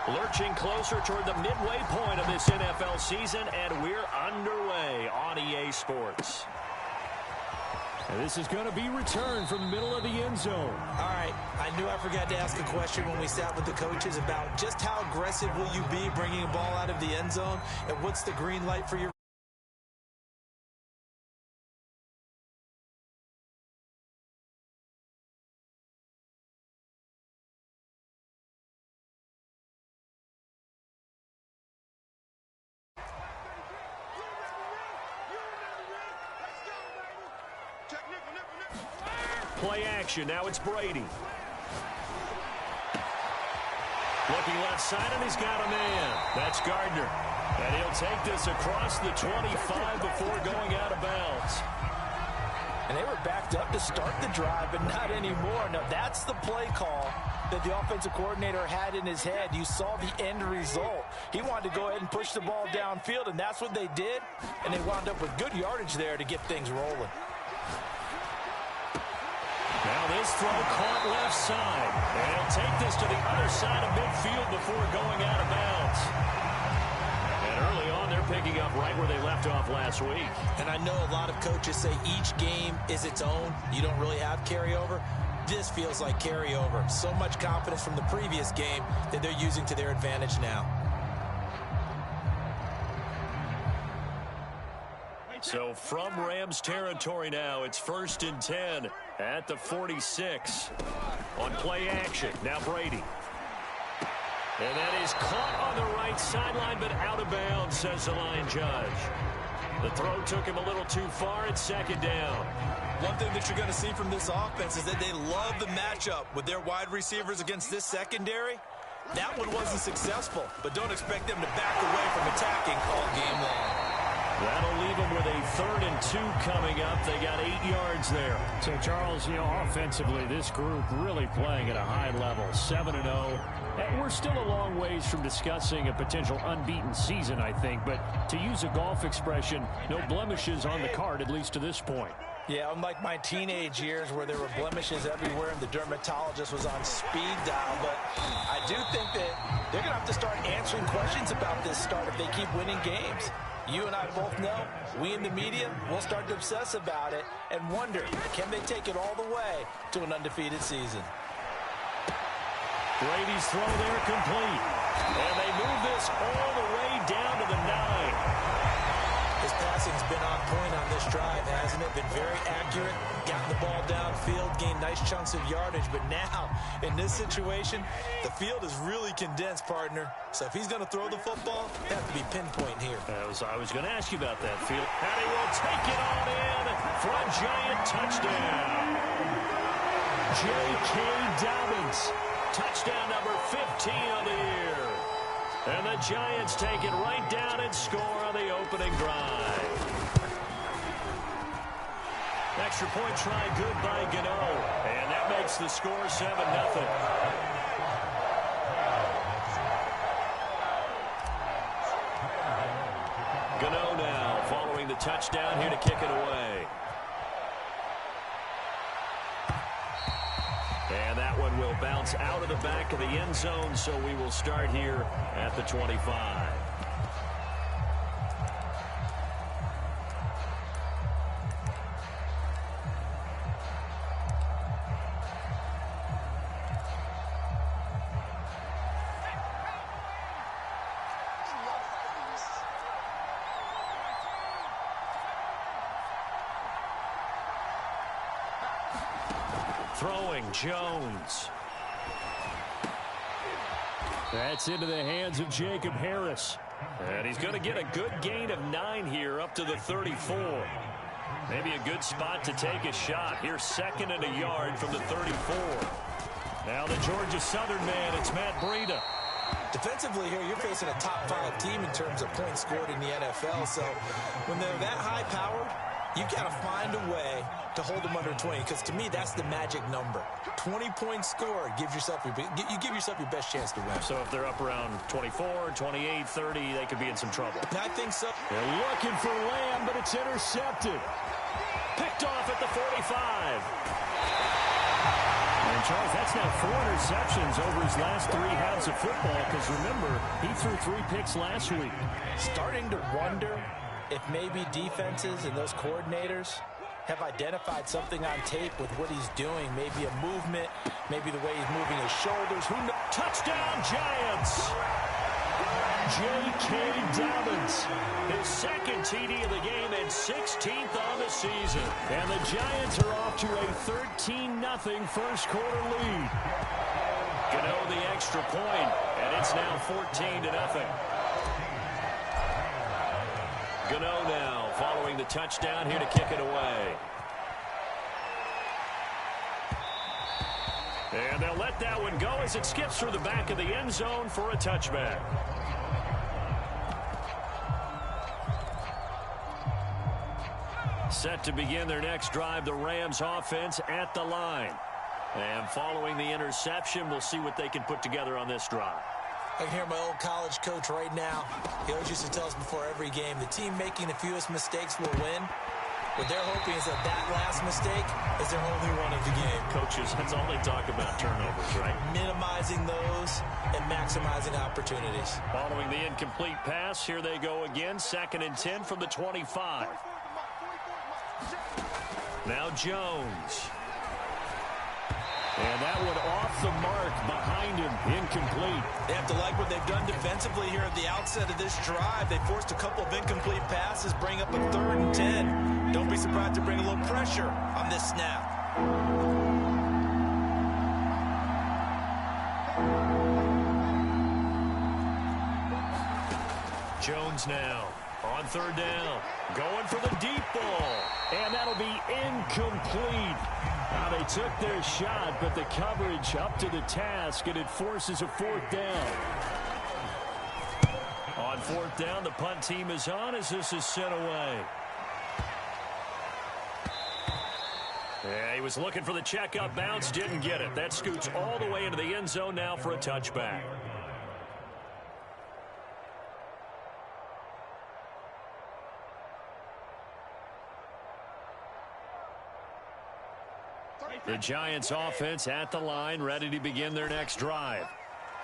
Lurching closer toward the midway point of this NFL season, and we're underway on EA Sports. And this is going to be returned from the middle of the end zone. All right, I knew I forgot to ask a question when we sat with the coaches about just how aggressive will you be bringing a ball out of the end zone, and what's the green light for your play action. Now it's Brady. Looking left side, and he's got a man. That's Gardner. And he'll take this across the 25 before going out of bounds. And they were backed up to start the drive, but not anymore. Now, that's the play call that the offensive coordinator had in his head. You saw the end result. He wanted to go ahead and push the ball downfield, and that's what they did. And they wound up with good yardage there to get things rolling. Now this throw caught left side. And he'll take this to the other side of midfield before going out of bounds. And early on, they're picking up right where they left off last week. And I know a lot of coaches say each game is its own. You don't really have carryover. This feels like carryover. So much confidence from the previous game that they're using to their advantage now. So from Rams territory now, it's 1st and 10 at the 46 on play action. Now Brady. And that is caught on the right sideline, but out of bounds, says the line judge. The throw took him a little too far. It's 2nd down. One thing that you're going to see from this offense is that they love the matchup with their wide receivers against this secondary. That one wasn't successful, but don't expect them to back away from attacking all game long. That'll leave them with a 3rd and 2 coming up. They got 8 yards there. So, Charles, offensively, this group really playing at a high level, 7-0. And we're still a long ways from discussing a potential unbeaten season, I think. But to use a golf expression, no blemishes on the card, at least to this point. Yeah, unlike my teenage years where there were blemishes everywhere and the dermatologist was on speed dial. But I do think that they're going to have to start answering questions about this start if they keep winning games. You and I both know, we in the media will start to obsess about it and wonder, can they take it all the way to an undefeated season? Brady's throw there complete. And they move this all the way down to the 9. His passing's been on point on this drive, hasn't it? Been very accurate, gotten the ball downfield, gained nice chunks of yardage. But now, in this situation, the field is really condensed, partner. So if he's going to throw the football, they have to be pinpoint here. I was going to ask you about that field. And he will take it on in for a giant touchdown. J.K. Dobbins, touchdown number 15 of the year. And the Giants take it right down and score on the opening drive. Extra point try good by Gano. And that makes the score 7-0. Gano now following the touchdown here to kick it away. And that one will bounce out of the back of the end zone, so we will start here at the 25. Throwing Jones. That's into the hands of Jacob Harris. And he's going to get a good gain of 9 here up to the 34. Maybe a good spot to take a shot. Here's 2nd and a yard from the 34. Now the Georgia Southern man, it's Matt Breida. Defensively here, you're facing a top 5 team in terms of points scored in the NFL. So when they're that high powered, you got to find a way to hold them under 20, because to me, that's the magic number. 20 points scored, you give yourself your best chance to win. So if they're up around 24, 28, 30, they could be in some trouble. I think so. They're looking for Lamb, but it's intercepted. Picked off at the 45. And Charles, that's now 4 interceptions over his last 3 halves of football, because remember, he threw 3 picks last week. Starting to wonder if maybe defenses and those coordinators have identified something on tape with what he's doing. Maybe a movement, maybe the way he's moving his shoulders. Who knows? Touchdown, Giants! J.K. Dobbins, his second TD of the game and 16th on the season. And the Giants are off to a 13-0 first quarter lead. Gano the extra point, and it's now 14-0. Gano now following the touchdown here to kick it away. And they'll let that one go as it skips through the back of the end zone for a touchback. Set to begin their next drive, the Rams offense at the line. And following the interception, we'll see what they can put together on this drive. I can hear my old college coach right now. He always used to tell us before every game, the team making the fewest mistakes will win. What they're hoping is that last mistake is their only one of the game. Coaches, that's all they talk about, turnovers, right? Minimizing those and maximizing opportunities. Following the incomplete pass, here they go again. 2nd and 10 from the 25. Now Jones. And that one off the mark behind him, incomplete. They have to like what they've done defensively here at the outset of this drive. They forced a couple of incomplete passes, bring up a 3rd and 10. Don't be surprised to bring a little pressure on this snap. Jones now on 3rd down, going for the deep ball. And that'll be incomplete. Now they took their shot, but the coverage up to the task, and it forces a 4th down. On 4th down, the punt team is on as this is sent away. Yeah, he was looking for the checkup bounce, didn't get it. That scoots all the way into the end zone now for a touchback. The Giants offense at the line, ready to begin their next drive.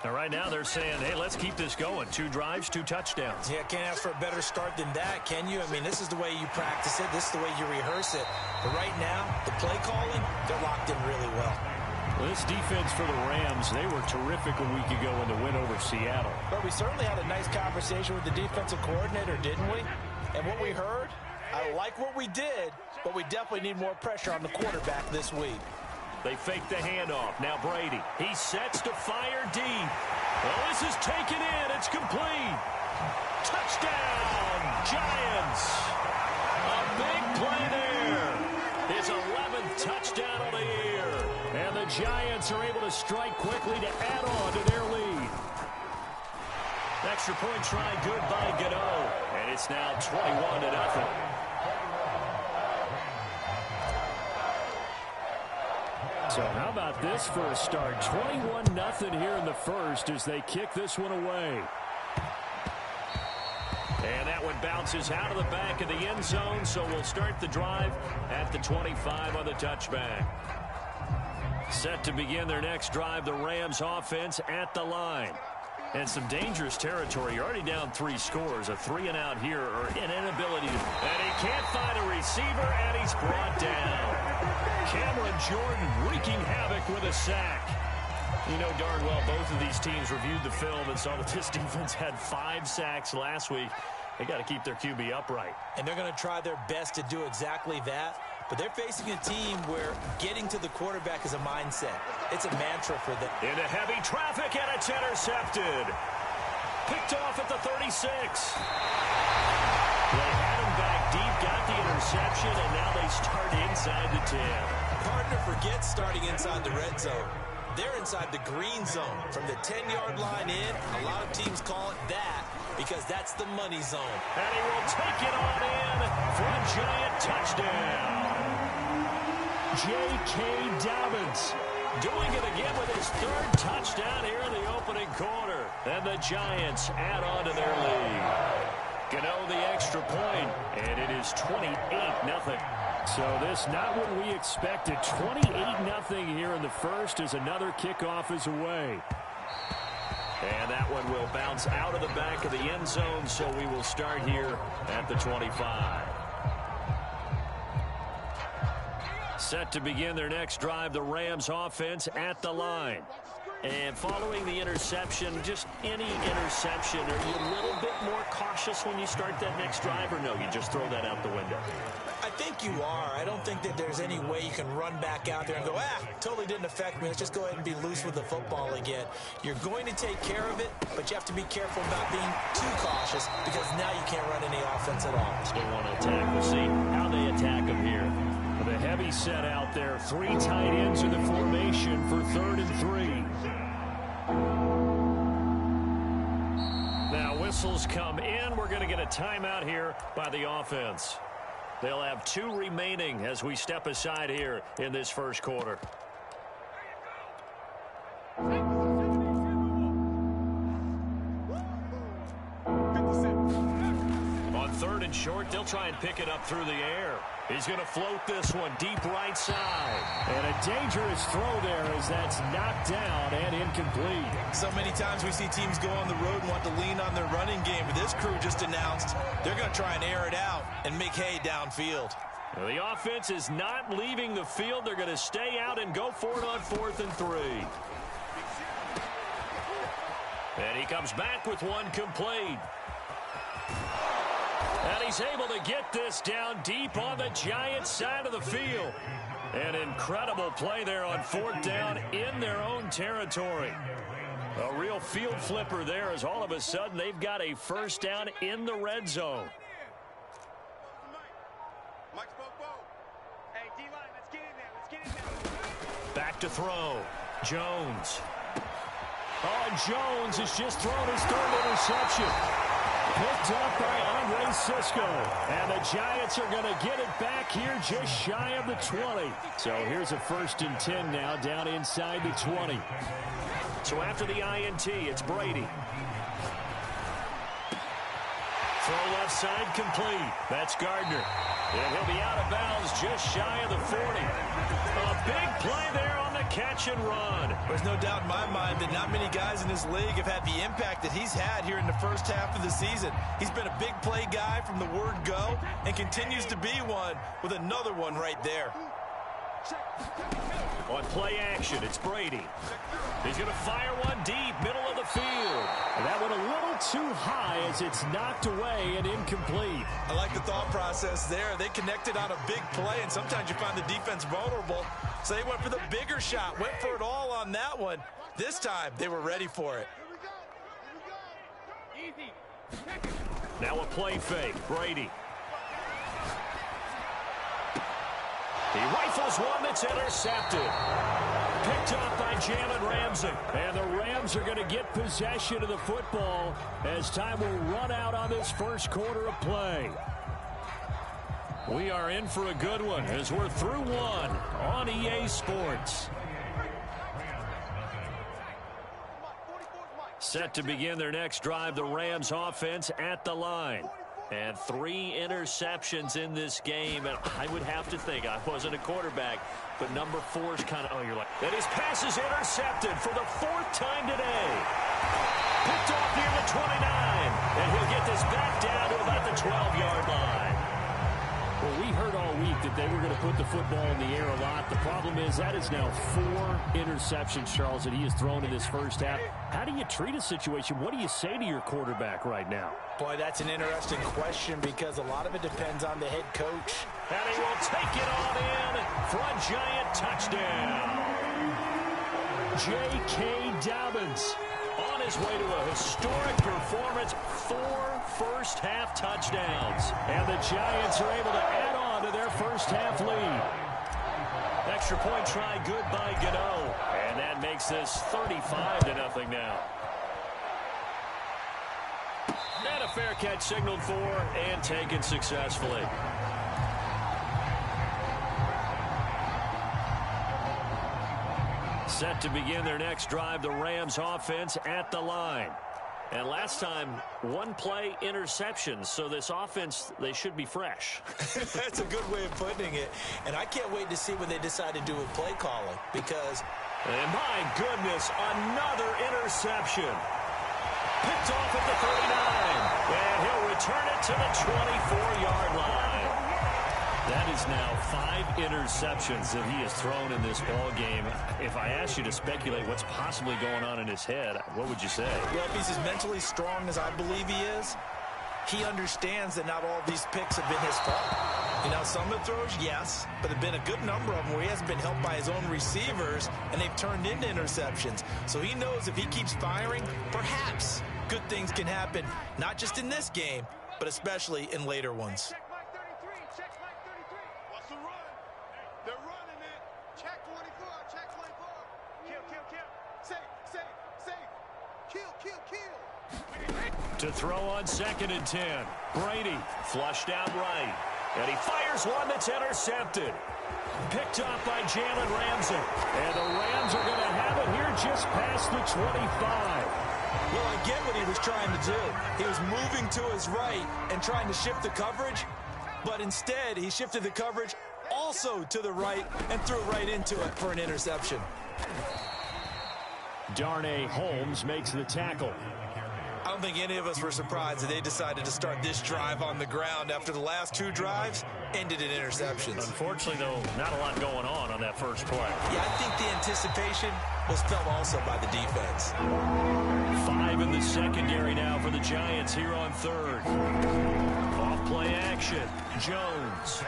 Now, right now they're saying, hey, let's keep this going. 2 drives, 2 touchdowns. Yeah, can't ask for a better start than that, can you? I mean, this is the way you practice it. This is the way you rehearse it. But right now, the play calling, they're locked in really well. Well, this defense for the Rams, they were terrific a week ago in the win over Seattle. But we certainly had a nice conversation with the defensive coordinator, didn't we? And what we heard, I like what we did, but we definitely need more pressure on the quarterback this week. They fake the handoff. Now Brady. He sets to fire deep. Well, this is taken in. It's complete. Touchdown, Giants. A big play there. His 11th touchdown of the year. And the Giants are able to strike quickly to add on to their lead. Extra point try good by Gano. And it's now 21-0. So how about this for a start? 21-0 here in the first as they kick this one away. And that one bounces out of the back of the end zone, so we'll start the drive at the 25 on the touchback. Set to begin their next drive, the Rams offense at the line. And some dangerous territory. You're already down 3 scores. A 3-and-out here or an inability to... And he can't find a receiver, and he's brought down. Cameron Jordan wreaking havoc with a sack. You know darn well both of these teams reviewed the film and saw that this defense had 5 sacks last week. They got to keep their QB upright. And they're going to try their best to do exactly that. But they're facing a team where getting to the quarterback is a mindset. It's a mantra for them. Into heavy traffic, and it's intercepted. Picked off at the 36. They had him back deep, got the interception, and now they start inside the 10. Hard to forget starting inside the red zone. They're inside the green zone. From the 10-yard line in, a lot of teams call it that because that's the money zone. And he will take it on in for a Giant touchdown. J.K. Dobbins doing it again with his 3rd touchdown here in the opening quarter. And the Giants add on to their lead. Gano the extra point, and it is 28-0. So this not what we expected. 28-0 here in the first as another kickoff is away. And that one will bounce out of the back of the end zone, so we will start here at the 25. Set to begin their next drive, the Rams offense at the line. And following the interception, just any interception, are you a little bit more cautious when you start that next drive, or no, you just throw that out the window? I think you are. I don't think that there's any way you can run back out there and go, totally didn't affect me. Let's just go ahead and be loose with the football again. You're going to take care of it, but you have to be careful about being too cautious because now you can't run any offense at all. Still want to attack. We'll see how they attack them here. The heavy set out there. 3 tight ends in the formation for 3rd and 3. Now whistles come in. We're going to get a timeout here by the offense. They'll have 2 remaining as we step aside here in this first quarter. On 3rd and short, they'll try and pick it up through the air. He's going to float this one deep right side. And a dangerous throw there as that's knocked down and incomplete. So many times we see teams go on the road and want to lean on their running game, but this crew just announced they're going to try and air it out and make hay downfield. Well, the offense is not leaving the field. They're going to stay out and go for it on 4th and 3. And he comes back with one complete. And he's able to get this down deep on the Giants' side of the field. An incredible play there on 4th down in their own territory. A real field flipper there as all of a sudden they've got a first down in the red zone. Back to throw. Jones. Oh, Jones has just thrown his 3rd interception. Picked up by Andre Cisco. And the Giants are going to get it back here just shy of the 20. So here's a 1st and 10 now down inside the 20. So after the INT, it's Brady. Throw left side complete. That's Gardner. And he'll be out of bounds just shy of the 40. A big play there on the catch and run. There's no doubt in my mind that not many guys in this league have had the impact that he's had here in the first half of the season. He's been a big play guy from the word go and continues to be one with another one right there. On play action, it's Brady. He's going to fire one deep, middle of the field. And that one a little too high as it's knocked away and incomplete. I like the thought process there. They connected on a big play, and sometimes you find the defense vulnerable. So they went for the bigger shot, went for it all on that one. This time, they were ready for it. Now a play fake, Brady. He rifles one that's intercepted. Picked up by Jalen Ramsey. And the Rams are going to get possession of the football as time will run out on this first quarter of play. We are in for a good one as we're through one on EA Sports. Set to begin their next drive, the Rams offense at the line. And 3 interceptions in this game. And I would have to think, I wasn't a quarterback, but number 4 is kind of, you're like, and his pass is intercepted for the 4th time today. Picked off near the 29. And he'll get this back down to about the 12-yard line. Well, we heard all week that they were going to put the football in the air a lot. The problem is that is now 4 interceptions, Charles, that he has thrown in this first half. How do you treat a situation? What do you say to your quarterback right now? Boy, that's an interesting question because a lot of it depends on the head coach. And he will take it on in for a Giant touchdown. J.K. Dobbins on his way to a historic performance, 4 first-half touchdowns. And the Giants are able to add on to their first-half lead. Extra point try good by Gano. And that makes this 35-0 now. And a fair catch signaled for and taken successfully. Set to begin their next drive, the Rams offense at the line. And last time, one play interception. So this offense, they should be fresh. That's a good way of putting it. And I can't wait to see what they decide to do with play calling because... And my goodness, another interception. Picked off at the 39. And he'll return it to the 24-yard line. That is now 5 interceptions that he has thrown in this ball game. If I asked you to speculate what's possibly going on in his head, what would you say? Well, if he's as mentally strong as I believe he is, he understands that not all these picks have been his fault. You know, some of the throws, yes, but there have been a good number of them where he hasn't been helped by his own receivers, and they've turned into interceptions. So he knows if he keeps firing, perhaps good things can happen, not just in this game, but especially in later ones. To throw on 2nd and 10. Brady flushed out right. And he fires one that's intercepted. Picked off by Jalen Ramsey. And the Rams are going to have it here just past the 25. Well, I get what he was trying to do. He was moving to his right and trying to shift the coverage. But instead, he shifted the coverage also to the right and threw right into it for an interception. Darnay Holmes makes the tackle. I don't think any of us were surprised that they decided to start this drive on the ground after the last 2 drives ended in interceptions. Unfortunately, though, not a lot going on that first play. Yeah, I think the anticipation was felt also by the defense. 5 in the secondary now for the Giants here on 3rd. Off play action. Jones.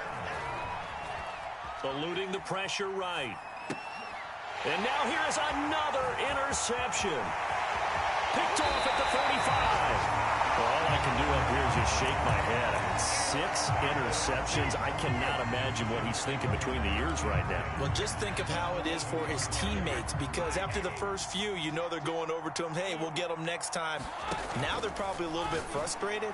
Eluding the pressure right. And now here is another interception. Picked off at the 45. Well, all I can do up here is just shake my head. 6 interceptions. I cannot imagine what he's thinking between the ears right now. Well, just think of how it is for his teammates, because after the first few, you know they're going over to him, hey, we'll get them next time. Now they're probably a little bit frustrated.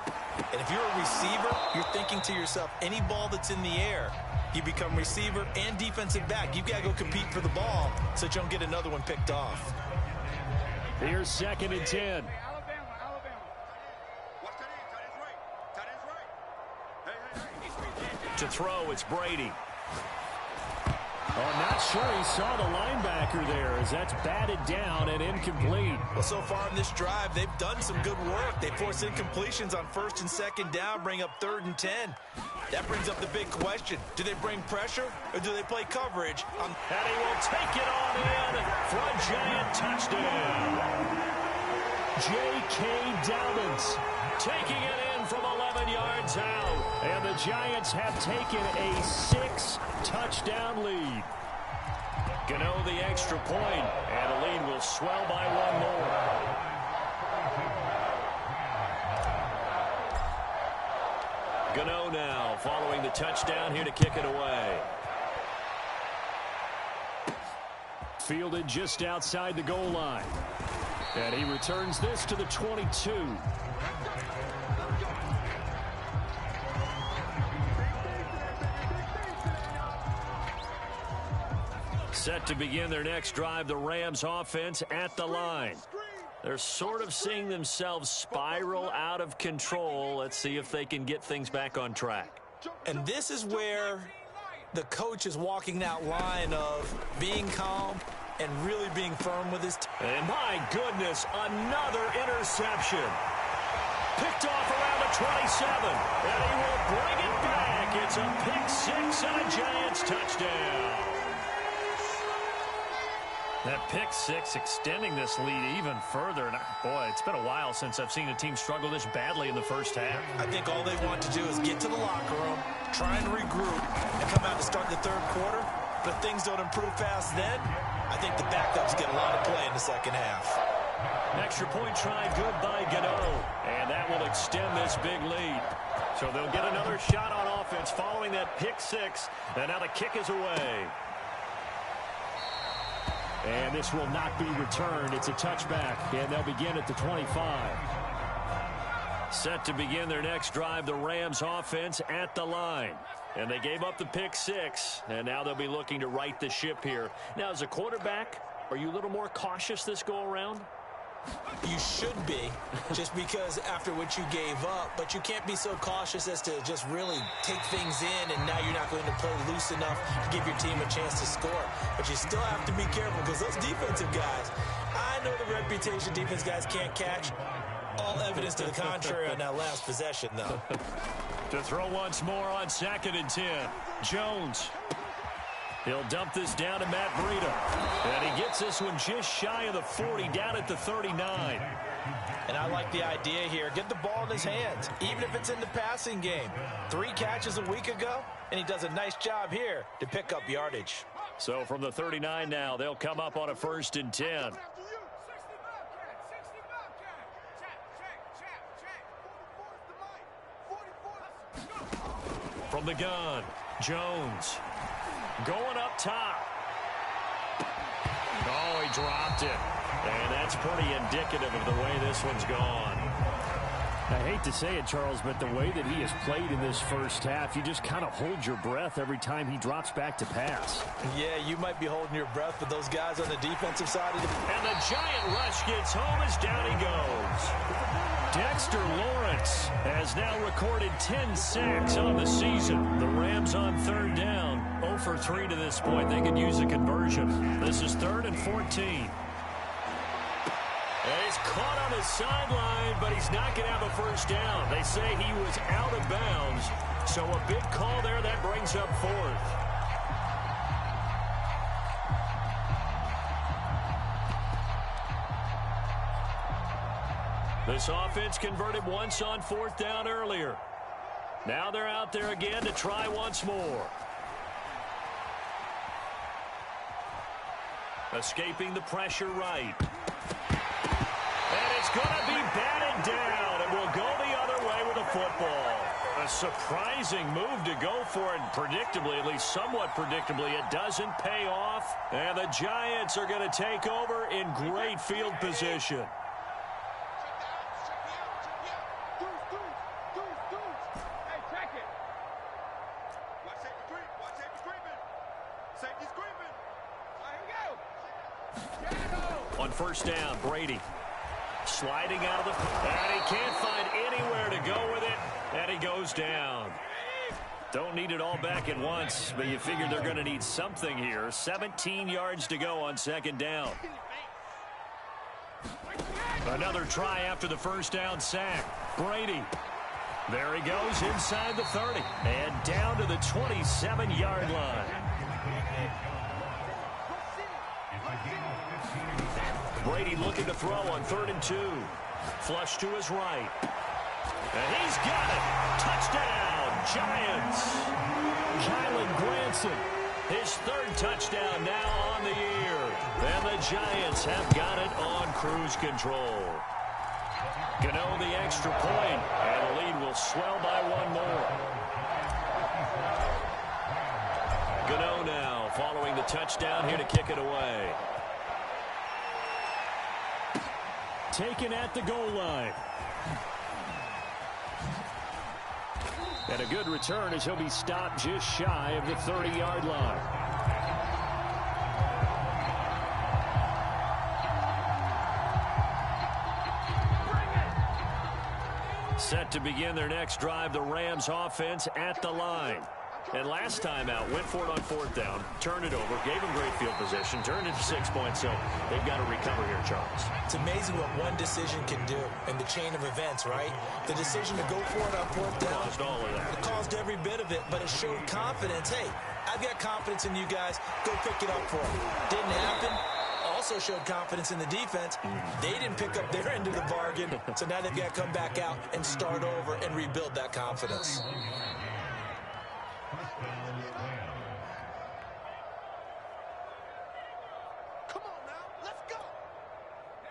And if you're a receiver, you're thinking to yourself, any ball that's in the air, you become receiver and defensive back. You've got to go compete for the ball so that you don't get another one picked off. Here's 2nd and 10. To throw, it's Brady. Oh, not sure he saw the linebacker there as that's batted down and incomplete. Well, so far in this drive, they've done some good work. They force incompletions on 1st and 2nd down, bring up 3rd and 10. That brings up the big question. Do they bring pressure or do they play coverage? And he will take it on in for a Giant touchdown. J.K. Dobbins Taking it in from 11 yards out. And the Giants have taken a 6-touchdown lead. Gano the extra point, and the lead will swell by 1 more. Gano now following the touchdown here to kick it away. Fielded just outside the goal line. And he returns this to the 22. Set to begin their next drive, the Rams offense at the line. They're sort of seeing themselves spiral out of control. Let's see if they can get things back on track. And this is where the coach is walking that line of being calm and really being firm with his team. And my goodness, another interception. Picked off around the 27. And he will bring it back. It's a pick 6 and a Giants touchdown. That pick 6 extending this lead even further. And boy, it's been a while since I've seen a team struggle this badly in the first half. I think all they want to do is get to the locker room, try and regroup, and come out to start the 3rd quarter. But if things don't improve fast then, I think the backups get a lot of play in the 2nd half. Extra point try good by Gano. And that will extend this big lead. So they'll get another shot on offense following that pick 6. And now the kick is away. And this will not be returned. It's a touchback, and they'll begin at the 25. Set to begin their next drive, the Rams offense at the line. And they gave up the pick 6, and now they'll be looking to right the ship here. Now, as a quarterback, are you a little more cautious this go-around? You should be, just because after what you gave up, but you can't be so cautious as to just really take things in, and now you're not going to play loose enough to give your team a chance to score. But you still have to be careful, because those defensive guys, I know the reputation defense guys can't catch. All evidence to the contrary on that last possession, though. To throw once more on 2nd and 10. Jones. He'll dump this down to Matt Breida. And he gets this one just shy of the 40, down at the 39. And I like the idea here. Get the ball in his hands, even if it's in the passing game. 3 catches a week ago, and he does a nice job here to pick up yardage. So from the 39 now, they'll come up on a 1st and 10. From the gun, Jones. Going up top. Oh, he dropped it. And that's pretty indicative of the way this one's gone. I hate to say it, Charles, but the way that he has played in this first half, you just kind of hold your breath every time he drops back to pass. Yeah, you might be holding your breath, but those guys on the defensive side of the... And the giant rush gets home as down he goes. Dexter Lawrence has now recorded 10 sacks on the season. The Rams on 3rd down. 0 for 3 to this point. They could use a conversion. This is 3rd and 14. And he's caught on his sideline, but he's not going to have a first down. They say he was out of bounds. So a big call there. That brings up 4th. This offense converted once on 4th down earlier. Now they're out there again to try once more. Escaping the pressure right. And it's going to be batted down, and will go the other way with the football. A surprising move to go for it, predictably, at least somewhat predictably. It doesn't pay off, and the Giants are going to take over in great field position. On 1st down, Brady sliding out of the... And he can't find anywhere to go with it, and he goes down. Don't need it all back at once, but you figure they're going to need something here. 17 yards to go on 2nd down. Another try after the 1st down sack. Brady. There he goes inside the 30 and down to the 27-yard line. Brady looking to throw on 3rd and 2. Flush to his right. And he's got it. Touchdown, Giants. Kylen Granson, his 3rd touchdown now on the year. And the Giants have got it on cruise control. Gano the extra point, and the lead will swell by 1 more. Gano now following the touchdown here to kick it away. Taken at the goal line. And a good return as he'll be stopped just shy of the 30-yard line. Set to begin their next drive, the Rams offense at the line. And last time out, went for it on 4th down, turned it over, gave them great field position, turned it to 6 points, so they've got to recover here, Charles. It's amazing what one decision can do in the chain of events, right? The decision to go for it on 4th down. Caused all of that. It caused every bit of it, but it showed confidence. Hey, I've got confidence in you guys. Go pick it up for them. Didn't happen. Also showed confidence in the defense. They didn't pick up their end of the bargain, so now they've got to come back out and start over and rebuild that confidence.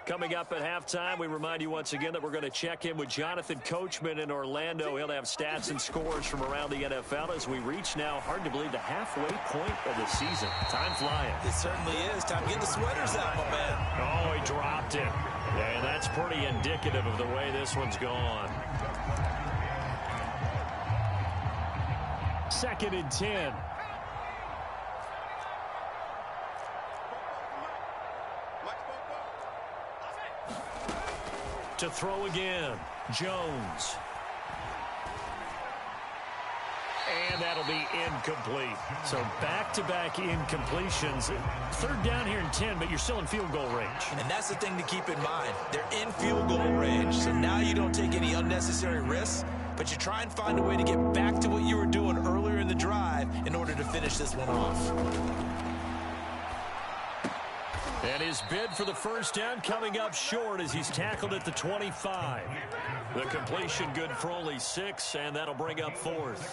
Coming up at halftime, we remind you once again that we're going to check in with Jonathan Coachman in Orlando. He'll have stats and scores from around the NFL as we reach now, hard to believe, the halfway point of the season. Time flying. It certainly is. Time to get the sweaters out, my man. Oh, he dropped it. And that's pretty indicative of the way this one's gone. 2nd and 10. To throw again, Jones. And that'll be incomplete. So back-to-back incompletions. Third down here in 10, but you're still in field goal range. And that's the thing to keep in mind. They're in field goal range, so now you don't take any unnecessary risks, but you try and find a way to get back to what you were doing earlier in the drive in order to finish this one off. And his bid for the first down coming up short as he's tackled at the 25. The completion good for only 6, and that'll bring up 4th.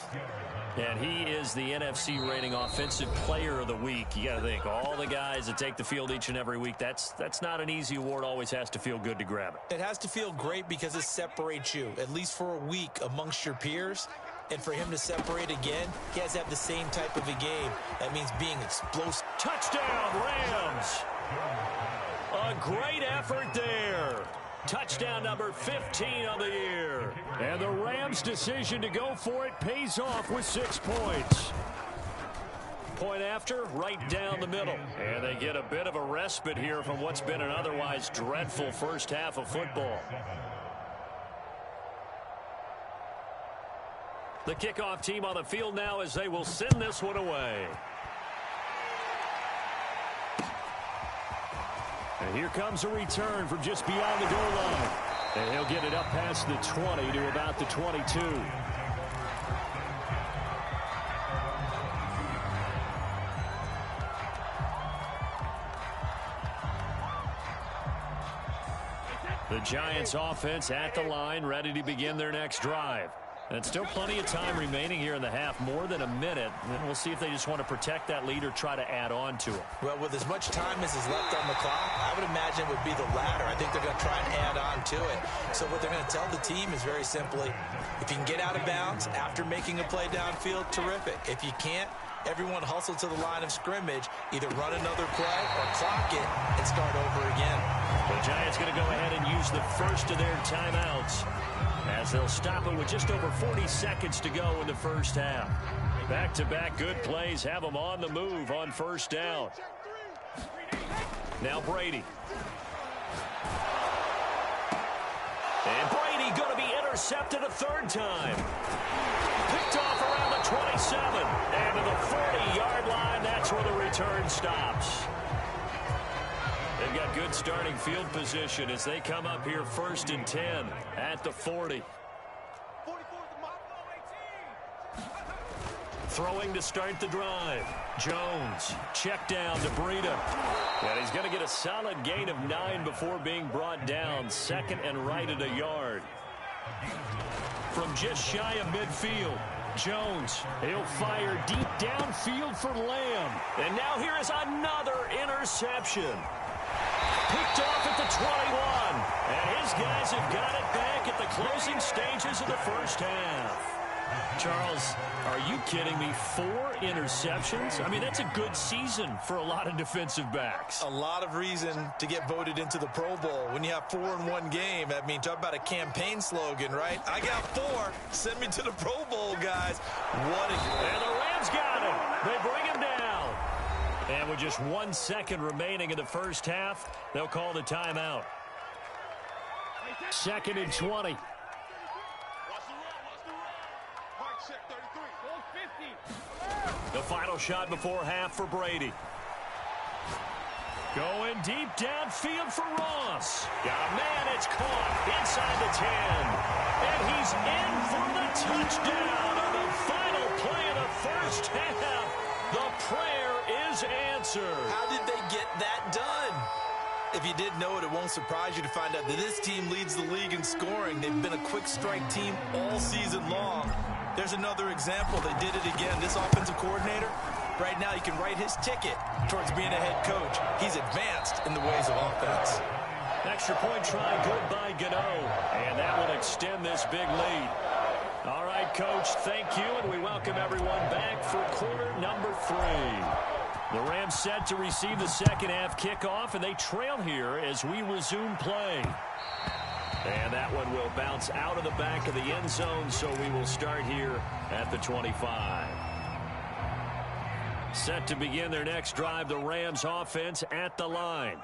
And he is the NFC rating offensive player of the week. You got to think, all the guys that take the field each and every week, that's not an easy award. Always has to feel good to grab it. It has to feel great because it separates you, at least for a week, amongst your peers. And for him to separate again, he has to have the same type of a game. That means being explosive. Touchdown, Rams! A great effort there. Touchdown number 15 on the year. And the Rams' decision to go for it pays off with 6 points. Point after, right down the middle. And they get a bit of a respite here from what's been an otherwise dreadful first half of football. The kickoff team on the field now as they will send this one away. And here comes a return from just beyond the goal line. And he'll get it up past the 20 to about the 22. The Giants offense at the line, ready to begin their next drive. And still plenty of time remaining here in the half, more than a minute. And we'll see if they just want to protect that lead or try to add on to it. Well, with as much time as is left on the clock, I would imagine it would be the latter. I think they're going to try and add on to it. So what they're going to tell the team is very simply, if you can get out of bounds after making a play downfield, terrific. If you can't, everyone hustle to the line of scrimmage, either run another play or clock it and start over again. The Giants going to go ahead and use the first of their timeouts as they'll stop it with just over 40 seconds to go in the first half. Back-to-back good plays have them on the move on first down. Now Brady. And Brady going to be intercepted a third time. Picked off around the 27. And to the 40-yard line, that's where the return stops. They've got good starting field position as they come up here 1st and 10 at the 40. Throwing to start the drive. Jones, check down to Breida. And he's going to get a solid gain of 9 before being brought down. 2nd and right at a yard. From just shy of midfield, Jones, he'll fire deep downfield for Lamb. And now here is another interception. Picked off at the 21. And his guys have got it back at the closing stages of the first half. Charles, are you kidding me? 4 interceptions? I mean, that's a good season for a lot of defensive backs. A lot of reason to get voted into the Pro Bowl. When you have 4 in one game, I mean, talk about a campaign slogan, right? I got 4. Send me to the Pro Bowl, guys. And the Rams got him. They bring him down. And with just 1 second remaining in the first half, they'll call the timeout. 2nd and 20. The final shot before half for Brady. Going deep downfield for Ross. Got a man, it's caught inside the 10. And he's in for the touchdown on the final play of the first half. The prayer is answered. How did they get that done? If you didn't know it, it won't surprise you to find out that this team leads the league in scoring. They've been a quick strike team all season long. There's another example. They did it again. This offensive coordinator, right now, you can write his ticket towards being a head coach. He's advanced in the ways of offense. Extra point try, good by Gano. And that will extend this big lead. All right, Coach, thank you, and we welcome everyone back for quarter number 3. The Rams set to receive the second half kickoff, and they trail here as we resume play. And that one will bounce out of the back of the end zone, so we will start here at the 25. Set to begin their next drive, the Rams offense at the line.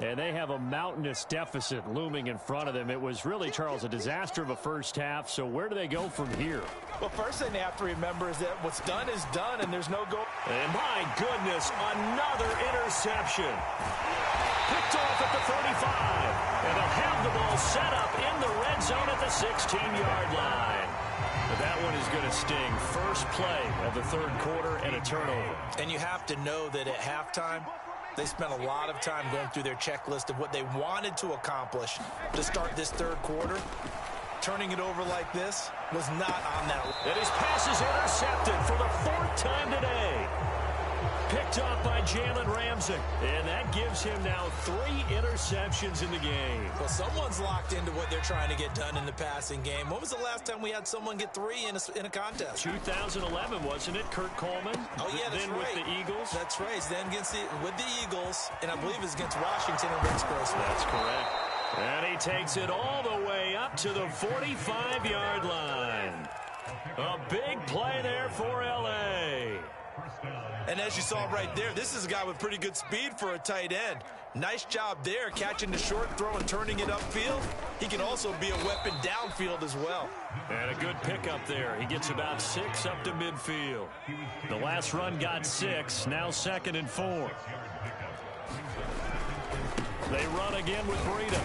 And they have a mountainous deficit looming in front of them. It was really, Charles, a disaster of a first half. So where do they go from here? Well, first thing they have to remember is that what's done is done, and there's no goal. And my goodness, another interception. Picked off at the 35. And they'll have the ball set up in the red zone at the 16-yard line. But that one is going to sting. First play of the third quarter and a turnover. And you have to know that at halftime, they spent a lot of time going through their checklist of what they wanted to accomplish to start this third quarter. Turning it over like this was not on that. And his pass is intercepted for the fourth time today. Picked off by Jalen Ramsey. And that gives him now 3 interceptions in the game. Well, someone's locked into what they're trying to get done in the passing game. When was the last time we had someone get 3 in a contest? 2011, wasn't it? Kurt Coleman. Oh, yeah, that's then right. With the Eagles. That's right. Then with the Eagles, and I believe it's against Washington and Rex Grossman. That's correct. And he takes it all the way up to the 45-yard line. A big play there for L.A. And as you saw right there, this is a guy with pretty good speed for a tight end. Nice job there, catching the short throw and turning it upfield. He can also be a weapon downfield as well. And a good pickup there. He gets about 6 up to midfield. The last run got 6, now 2nd and 4. They run again with Breida.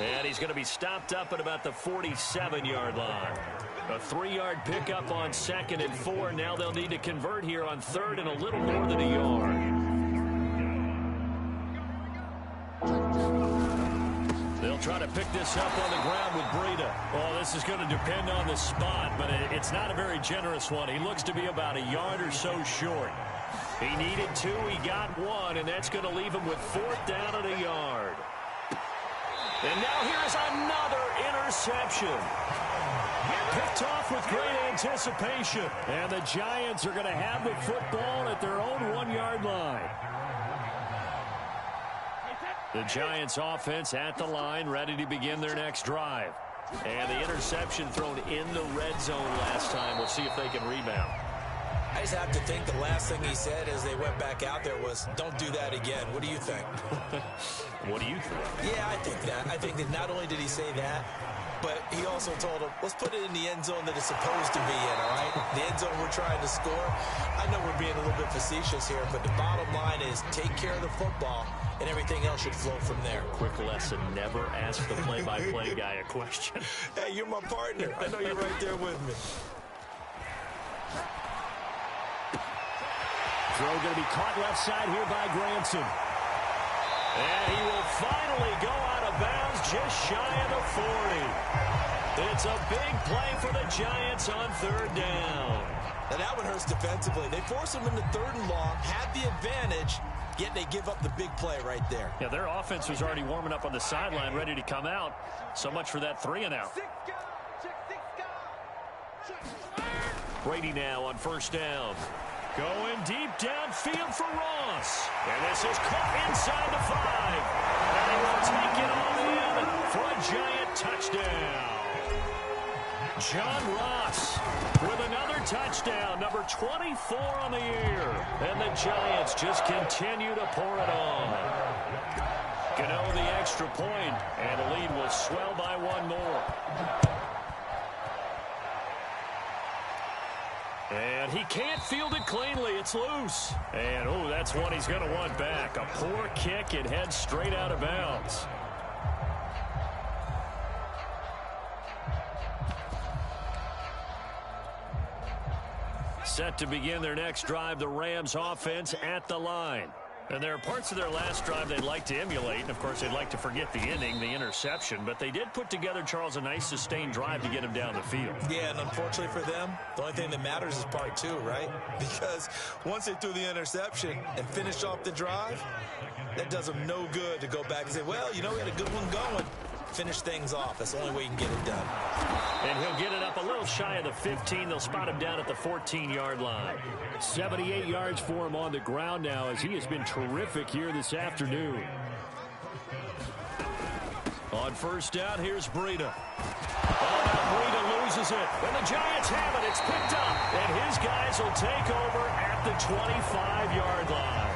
And he's going to be stopped up at about the 47-yard line. A 3-yard pickup on 2nd and 4. Now they'll need to convert here on 3rd and a little more than a yard. They'll try to pick this up on the ground with Breida. Oh, this is going to depend on the spot, but it's not a very generous one. He looks to be about a yard or so short. He needed 2, he got 1, and that's going to leave him with 4th down at a yard. And now here's another interception. Picked off with great anticipation. And the Giants are going to have the football at their own 1-yard line. The Giants offense at the line, ready to begin their next drive. And the interception thrown in the red zone last time. We'll see if they can rebound. I just have to think the last thing he said as they went back out there was, don't do that again. What do you think? What do you think? Yeah, I think that. I think that not only did he say that, but he also told him, let's put it in the end zone that it's supposed to be in, all right? The end zone we're trying to score. I know we're being a little bit facetious here, but the bottom line is take care of the football, and everything else should flow from there. Quick lesson, never ask the play-by-play guy a question. Hey, you're my partner. I know you're right there with me. Throw going to be caught left side here by Granson. And he will finally go out of bounds just shy of the 40. It's a big play for the Giants on 3rd down. And that one hurts defensively. They force him into 3rd and long, had the advantage, yet they give up the big play right there. Yeah, their offense was already warming up on the sideline, ready to come out. So much for that 3-and-out. Brady now on 1st down. Going deep downfield for Ross. And this is caught inside the 5. And he will take it on in for a Giant touchdown. John Ross with another touchdown, number 24 on the year. And the Giants just continue to pour it on. Gano the extra point, and the lead will swell by 1 more. And he can't field it cleanly. It's loose. And, oh, that's one he's going to want back. A poor kick. It heads straight out of bounds. Set to begin their next drive, the Rams offense at the line. And there are parts of their last drive they'd like to emulate. And, of course, they'd like to forget the inning, the interception. But they did put together, Charles, a nice sustained drive to get him down the field. Yeah, and unfortunately for them, the only thing that matters is part 2, right? Because once they threw the interception and finished off the drive, that does them no good to go back and say, well, you know, we had a good one going. Finish things off. That's the only way you can get it done. And he'll get it up a little shy of the 15. They'll spot him down at the 14-yard line. 78 yards for him on the ground now as he has been terrific here this afternoon. On 1st down, here's Breida. Oh, now Breida loses it. And the Giants have it. It's picked up. And his guys will take over at the 25-yard line.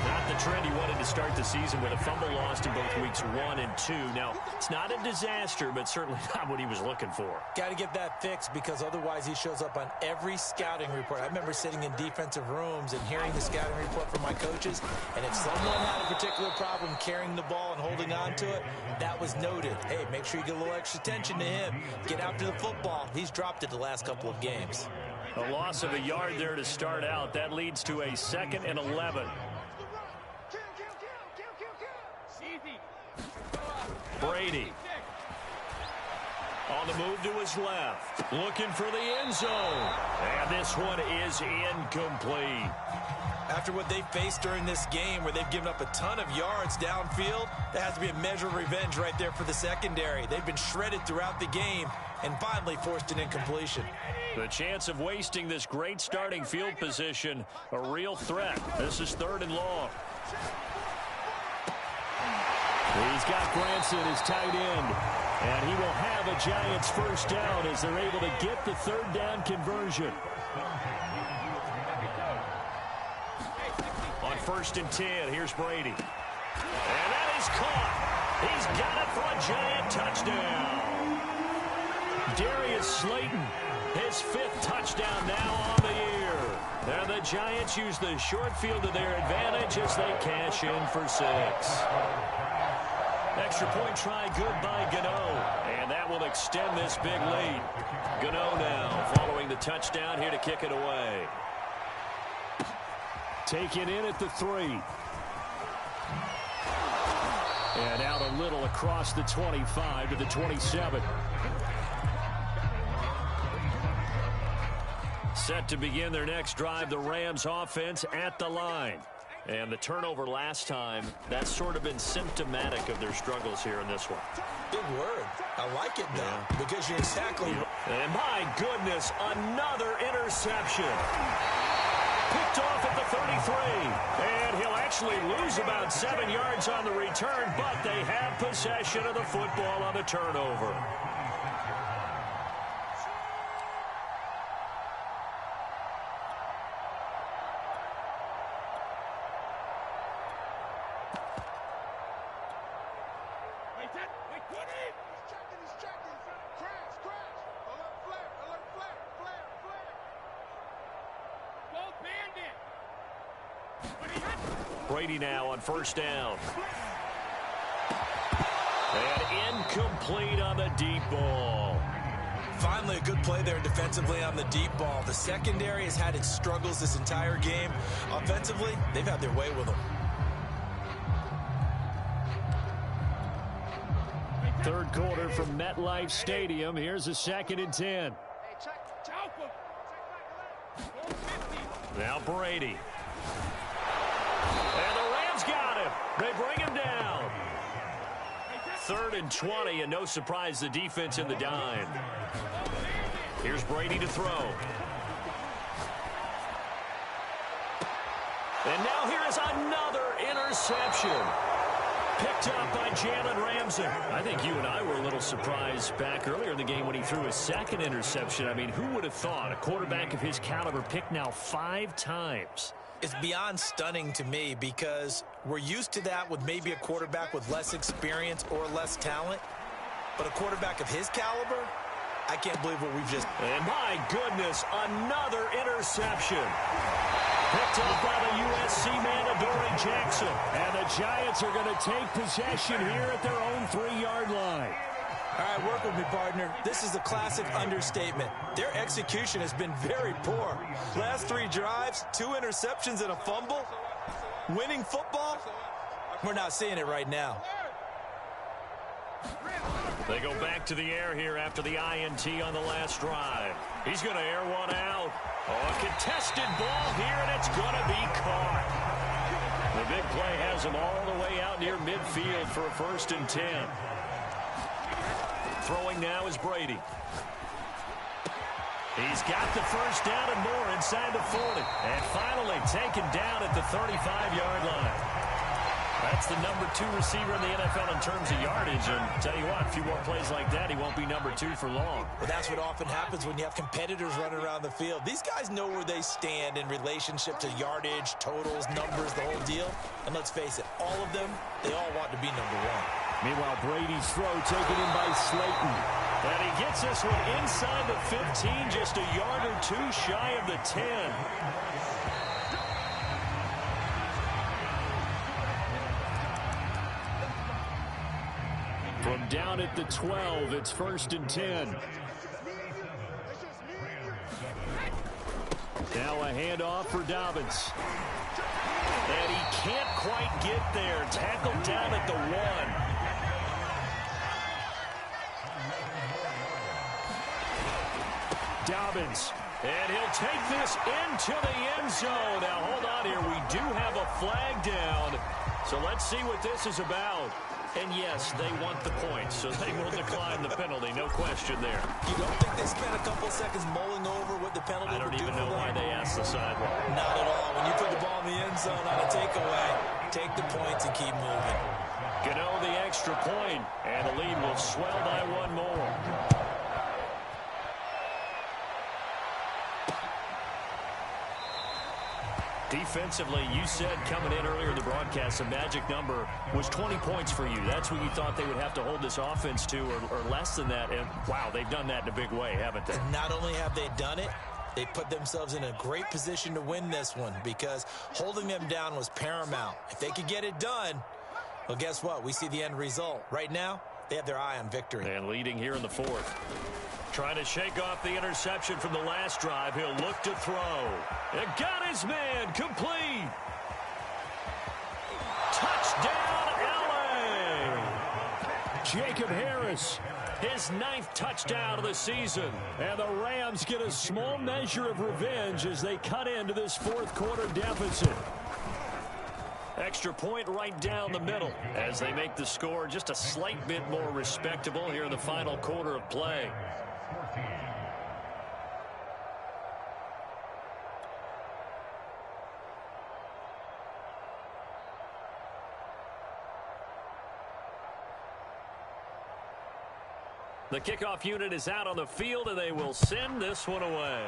Not the trend he wanted to start the season with a fumble lost in both weeks 1 and 2. Now, it's not a disaster, but certainly not what he was looking for. Got to get that fixed because otherwise he shows up on every scouting report. I remember sitting in defensive rooms and hearing the scouting report from my coaches, and if someone had a particular problem carrying the ball and holding on to it, that was noted. Hey, make sure you get a little extra attention to him. Get after the football. He's dropped it the last couple of games. A loss of a yard there to start out. That leads to a 2nd and 11. Brady. On the move to his left. Looking for the end zone. And this one is incomplete. After what they faced during this game where they've given up a ton of yards downfield, there has to be a measure of revenge right there for the secondary. They've been shredded throughout the game and finally forced an incompletion. The chance of wasting this great starting field position, a real threat. This is 3rd and long. He's got Granson as tight end. And he will have a Giants first down as they're able to get the 3rd down conversion. On 1st and 10, here's Brady. And that is caught. He's got it for a Giant touchdown. Darius Slayton, his 5th touchdown now on the year. And the Giants use the short field to their advantage as they cash in for 6. Extra point try good by Gano. And that will extend this big lead. Gano now following the touchdown here to kick it away. Taken in at the 3. And out a little across the 25 to the 27. Set to begin their next drive, the Rams offense at the line. And the turnover last time, that's sort of been symptomatic of their struggles here in this one. Big word. I like it now because you're exactly right. And my goodness, another interception. Picked off at the 33. And he'll actually lose about 7 yards on the return, but they have possession of the football on the turnover. Brady now on 1st down. And incomplete on the deep ball. Finally a good play there defensively on the deep ball. The secondary has had its struggles this entire game. Offensively, they've had their way with them. 3rd quarter from MetLife Stadium. Here's a 2nd and 10. Now Brady. And the Rams got him. They bring him down. 3rd and 20, and no surprise, the defense in the dime. Here's Brady to throw. And now here is another interception. Picked up by Jalen Ramsey. I think you and I were a little surprised back earlier in the game when he threw his 2nd interception. I mean, who would have thought a quarterback of his caliber picked now 5 times? It's beyond stunning to me because we're used to that with maybe a quarterback with less experience or less talent. But a quarterback of his caliber, I can't believe what we've just... And my goodness, another interception. Picked up by the USC man, Adoree Jackson. And the Giants are going to take possession here at their own 3-yard line. All right, work with me, partner. This is a classic understatement. Their execution has been very poor. Last 3 drives, 2 interceptions and a fumble. Winning football? We're not seeing it right now. They go back to the air here after the INT on the last drive. He's going to air one out. Oh, a contested ball here, and it's going to be caught. The big play has him all the way out near midfield for a 1st and 10. Throwing now is Brady. He's got the first down and more inside the 40. And finally taken down at the 35-yard line. That's the number 2 receiver in the NFL in terms of yardage. And tell you what, a few more plays like that, he won't be number 2 for long. Well, that's what often happens when you have competitors running around the field. These guys know where they stand in relationship to yardage, totals, numbers, the whole deal. And let's face it, all of them, they all want to be number 1. Meanwhile, Brady's throw taken in by Slayton. And he gets this one inside the 15, just a yard or 2 shy of the 10. From down at the 12, it's 1st and 10. Now a handoff for Dobbins. And he can't quite get there. Tackled down at the 1. Dobbins. And he'll take this into the end zone. Now, hold on here. We do have a flag down. So let's see what this is about. And yes, they want the points, so they will decline the penalty. No question there. You don't think they spent a couple seconds mulling over what the penalty would do? I don't even know why they asked the sideline. Not at all. When you put the ball in the end zone on a takeaway, take the points and keep moving. Gano the extra point, and the lead will swell by 1 more. Defensively, you said coming in earlier in the broadcast, the magic number was 20 points for you. That's what you thought they would have to hold this offense to, or less than that. And, wow, they've done that in a big way, haven't they? And not only have they done it, they put themselves in a great position to win this one because holding them down was paramount. If they could get it done, well, guess what? We see the end result. Right now, they have their eye on victory. And leading here in the 4th. Trying to shake off the interception from the last drive. He'll look to throw. It got his man. Complete. Touchdown, L.A. Jacob Harris. His 9th touchdown of the season. And the Rams get a small measure of revenge as they cut into this 4th quarter deficit. Extra point right down the middle as they make the score just a slight bit more respectable here in the final quarter of play. The kickoff unit is out on the field, and they will send this one away.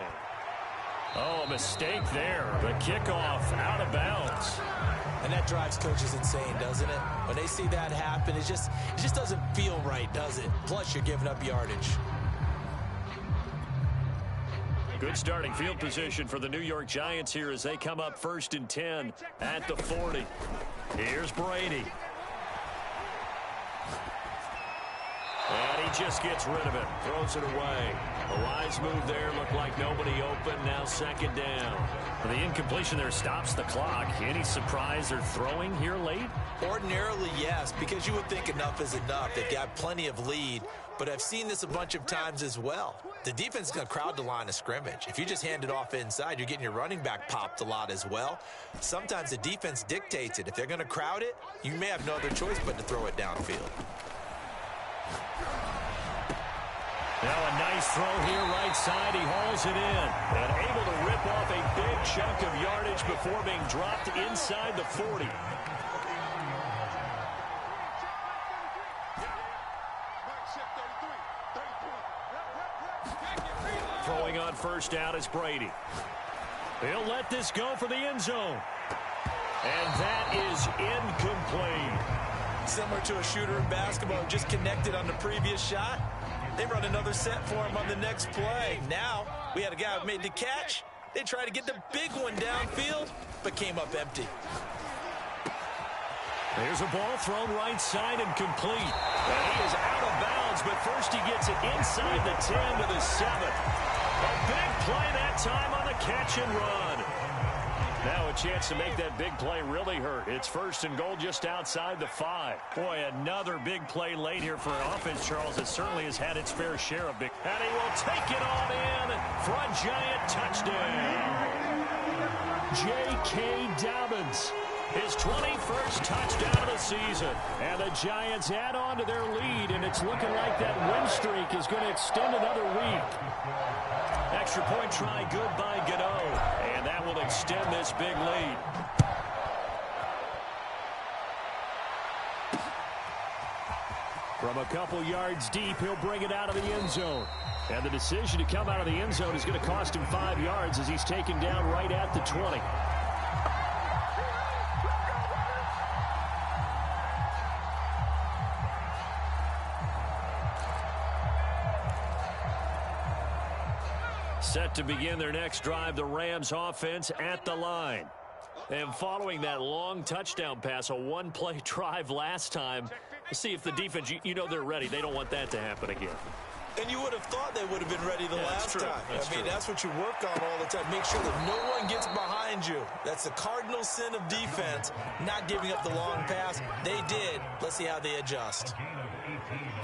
Oh, a mistake there. The kickoff out of bounds. And that drives coaches insane, doesn't it? When they see that happen, it just doesn't feel right, does it? Plus, you're giving up yardage. Good starting field position for the New York Giants here as they come up 1st and 10 at the 40. Here's Brady. And he just gets rid of it. Throws it away. A wise move there. Looked like nobody open. Now 2nd down. The incompletion there stops the clock. Any surprise they're throwing here late? Ordinarily, yes, because you would think enough is enough. They've got plenty of lead. But I've seen this a bunch of times as well. The defense is going to crowd the line of scrimmage. If you just hand it off inside, you're getting your running back popped a lot as well. Sometimes the defense dictates it. If they're going to crowd it, you may have no other choice but to throw it downfield. Now a nice throw here right side. He hauls it in and able to rip off a big chunk of yardage before being dropped inside the 40. Throwing on 1st down is Brady. He'll let this go for the end zone. And that is incomplete. Similar to a shooter in basketball who just connected on the previous shot. They run another set for him on the next play. Now, we had a guy who made the catch. They tried to get the big one downfield, but came up empty. There's a ball thrown right side and complete. And he is out of bounds, but first he gets it inside the 10 to the 7. A big play that time on the catch and run. Now a chance to make that big play really hurt. It's 1st and goal just outside the 5. Boy, another big play late here for an offense, Charles, that certainly has had its fair share of big. And he will take it on in for a Giant touchdown. J.K. Dobbins. His 21st touchdown of the season. And the Giants add on to their lead, and it's looking like that win streak is going to extend another week. Extra point try good by Gano. And that will extend this big lead. From a couple yards deep, he'll bring it out of the end zone. And the decision to come out of the end zone is going to cost him 5 yards as he's taken down right at the 20. Set to begin their next drive, the Rams offense at the line. And following that long touchdown pass, a one-play drive last time, let's see if the defense, you know they're ready. They don't want that to happen again. And you would have thought they would have been ready the last time. That's what you work on all the time. Make sure that no one gets behind you. That's the cardinal sin of defense, not giving up the long pass. They did. Let's see how they adjust.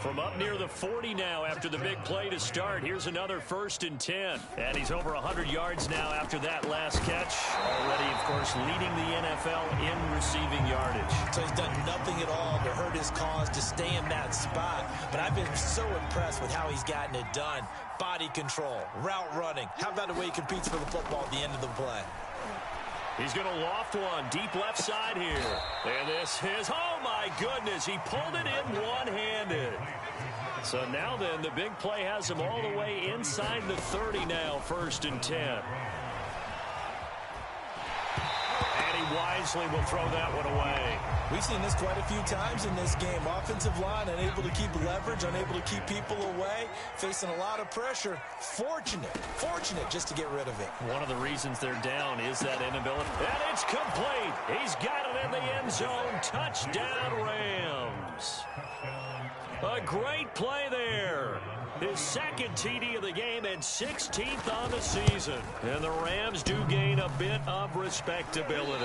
From up near the 40 now after the big play to start. Here's another 1st and 10. And he's over 100 yards now after that last catch. Already, of course, leading the NFL in receiving yardage. So he's done nothing at all to hurt his cause, to stay in that spot. But I've been so impressed with how he's gotten it done. Body control, route running. How about the way he competes for the football at the end of the play? He's going to loft one deep left side here. And this is, oh my goodness, he pulled it in one-handed. So now then, the big play has him all the way inside the 30 now, 1st and 10. And he wisely will throw that one away. We've seen this quite a few times in this game. Offensive line unable to keep leverage, unable to keep people away, facing a lot of pressure. Fortunate just to get rid of it. One of the reasons they're down is that inability. And it's complete. He's got it in the end zone. Touchdown, Rams. A great play there. His second TD of the game and 16th on the season. And the Rams do gain a bit of respectability.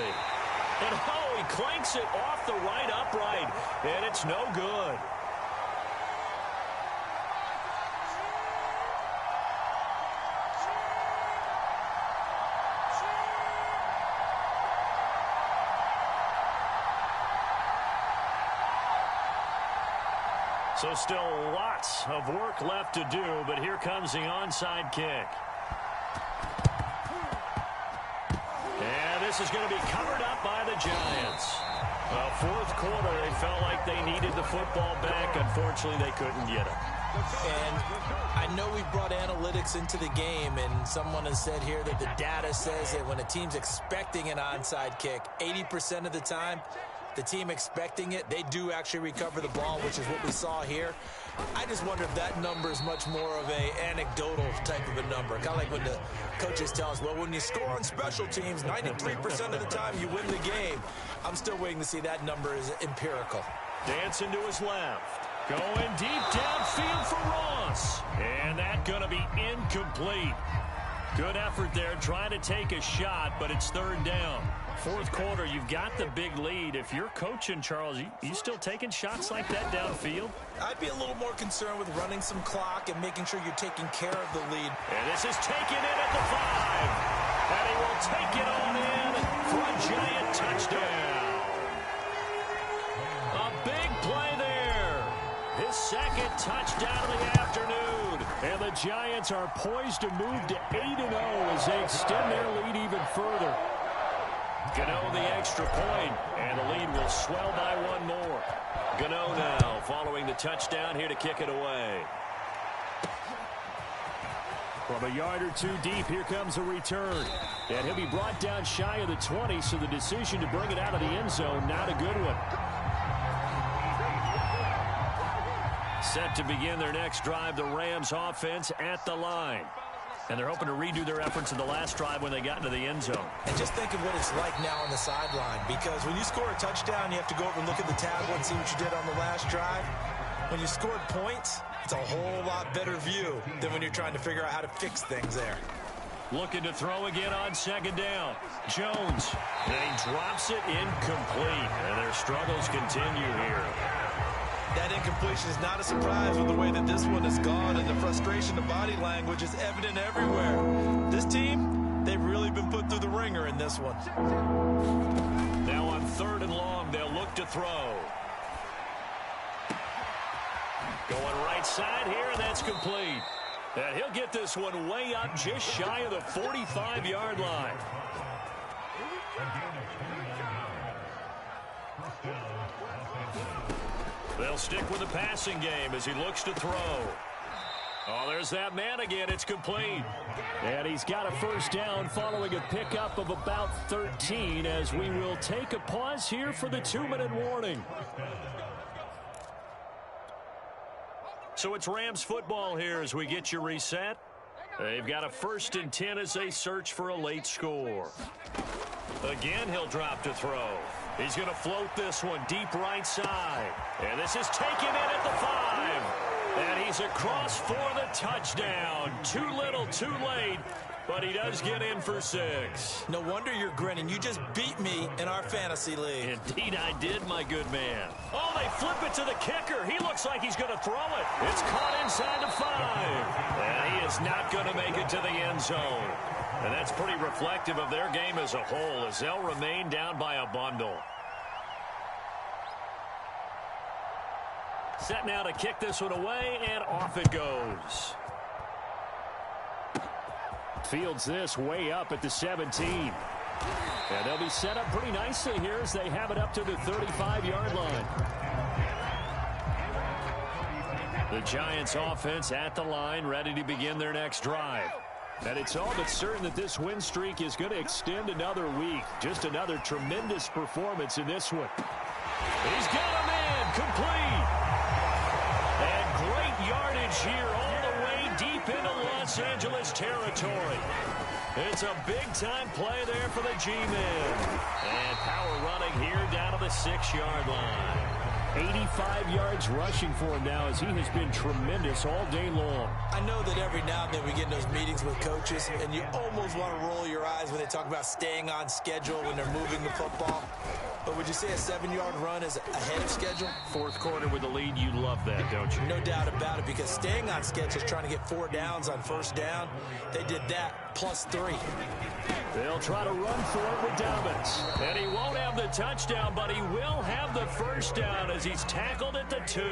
And oh, he clanks it off the right upright. And it's no good. So still lots of work left to do, but here comes the onside kick. And this is going to be covered up by the Giants. Fourth quarter, they felt like they needed the football back. Unfortunately, they couldn't get it. And I know we brought analytics into the game, and someone has said here that the data says that when a team's expecting an onside kick, 80% of the time, the team expecting it, they do actually recover the ball, which is what we saw here. I just wonder if that number is much more of a anecdotal type of a number. Kind of like when the coaches tell us, well, when you score on special teams, 93% of the time you win the game. I'm still waiting to see that number is empirical. Dancing to his left. Going deep downfield for Ross. And that's going to be incomplete. Good effort there, trying to take a shot, but it's 3rd down. Fourth quarter, you've got the big lead. If you're coaching, Charles, you still taking shots like that downfield? I'd be a little more concerned with running some clock and making sure you're taking care of the lead. And this is taken in at the 5. And he will take it on in for a Giant touchdown. A big play there. His 2nd touchdown of the afternoon. And the Giants are poised to move to 8-0 as they extend their lead even further. Gano the extra point, and the lead will swell by 1 more. Gano now following the touchdown here to kick it away. From a yard or two deep, here comes a return. And he'll be brought down shy of the 20, so the decision to bring it out of the end zone, not a good one. Set to begin their next drive, the Rams offense at the line. And they're hoping to redo their efforts in the last drive when they got into the end zone. And just think of what it's like now on the sideline, because when you score a touchdown, you have to go over and look at the tablet and see what you did on the last drive. When you scored points, it's a whole lot better view than when you're trying to figure out how to fix things there. Looking to throw again on 2nd down. Jones. And he drops it incomplete. And their struggles continue here. That incompletion is not a surprise with the way that this one has gone, and the frustration of body language is evident everywhere. This team, they've really been put through the ringer in this one. Now on 3rd and long, they'll look to throw. Going right side here, and that's complete. And he'll get this one way up just shy of the 45-yard line. They'll stick with the passing game as he looks to throw. Oh, there's that man again. It's complete. And he's got a first down following a pickup of about 13 as we will take a pause here for the 2-minute warning. So it's Rams football here as we get you reset. They've got a 1st and 10 as they search for a late score. Again, he'll drop to throw. He's going to float this one deep right side. And this is taken in at the 5. And he's across for the touchdown. Too little, too late. But he does get in for 6. No wonder you're grinning. You just beat me in our fantasy league. Indeed I did, my good man. Oh, they flip it to the kicker. He looks like he's going to throw it. It's caught inside the 5. And he is not going to make it to the end zone. And that's pretty reflective of their game as a whole as they'll remain down by a bundle. Set now to kick this one away, and off it goes. Fields this way up at the 17. And they'll be set up pretty nicely here as they have it up to the 35-yard line. The Giants offense at the line, ready to begin their next drive. And it's all but certain that this win streak is going to extend another week. Just another tremendous performance in this one. He's got a man complete. And great yardage here all the way deep into Los Angeles territory. It's a big-time play there for the G-men. And power running here down to the 6-yard line. 85 yards rushing for him now as he has been tremendous all day long. I know that every now and then we get in those meetings with coaches, and you almost want to roll your eyes when they talk about staying on schedule when they're moving the football. But would you say a 7-yard run is ahead of schedule? 4th quarter with the lead, you love that, don't you? No doubt about it, because staying on schedule is trying to get 4 downs on 1st down. They did that plus 3. They'll try to run for it with Dobbins. And he won't have the touchdown, but he will have the 1st down as he's tackled at the 2.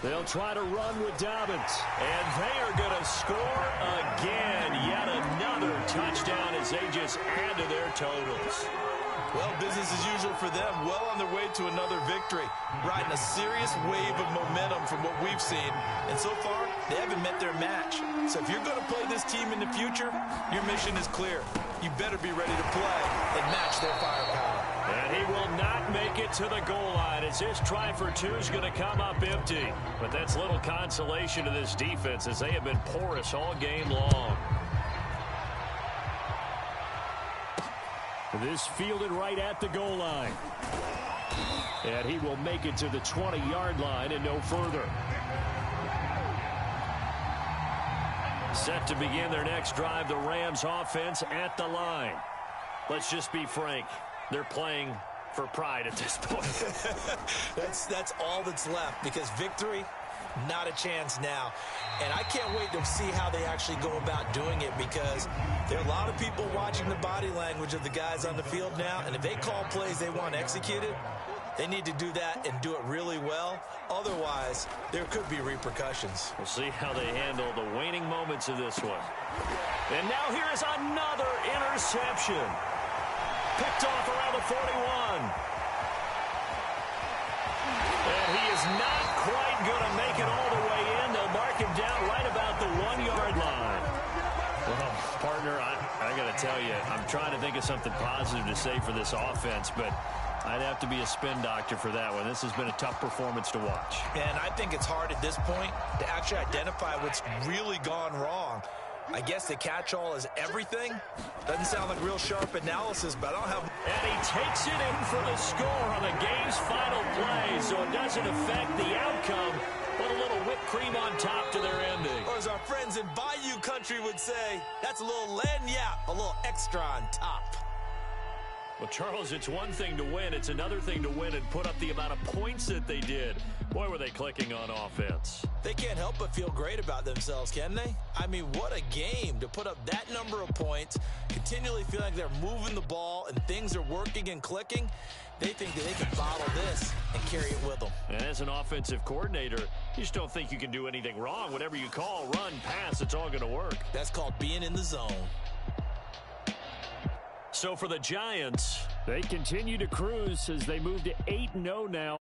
They'll try to run with Dobbins. And they are going to score again. Yet another touchdown as they just add to their totals. Well, business as usual for them. Well on their way to another victory. Riding a serious wave of momentum from what we've seen. And so far, they haven't met their match. So if you're going to play this team in the future, your mission is clear. You better be ready to play and match their firepower. And he will not make it to the goal line as his try for 2 is going to come up empty. But that's little consolation to this defense as they have been porous all game long. This fielded right at the goal line. And he will make it to the 20-yard line and no further. Set to begin their next drive, the Rams offense at the line. Let's just be frank. They're playing for pride at this point. That's all that's left, because victory, not a chance now. And I can't wait to see how they actually go about doing it, because there are a lot of people watching the body language of the guys on the field now, and if they call plays they want executed, they need to do that and do it really well. Otherwise, there could be repercussions. We'll see how they handle the waning moments of this one. And now here is another interception. Picked off around the 41. And he is not quite going to make it all the way in. They'll mark him down right about the 1-yard line. Well, partner, I got to tell you, I'm trying to think of something positive to say for this offense, but I'd have to be a spin doctor for that one. This has been a tough performance to watch. And I think it's hard at this point to actually identify what's really gone wrong. I guess the catch-all is everything. Doesn't sound like real sharp analysis, but I don't have... And he takes it in for the score on the game's final play, so it doesn't affect the outcome, but a little whipped cream on top to their ending. Or as our friends in Bayou Country would say, that's a little lagniappe, a little extra on top. Well, Charles, it's one thing to win. It's another thing to win and put up the amount of points that they did. Boy, were they clicking on offense. They can't help but feel great about themselves, can they? I mean, what a game to put up that number of points, continually feel like they're moving the ball and things are working and clicking. They think that they can bottle this and carry it with them. And as an offensive coordinator, you just don't think you can do anything wrong. Whatever you call, run, pass, it's all going to work. That's called being in the zone. So for the Giants, They continue to cruise as they move to 8-0 now.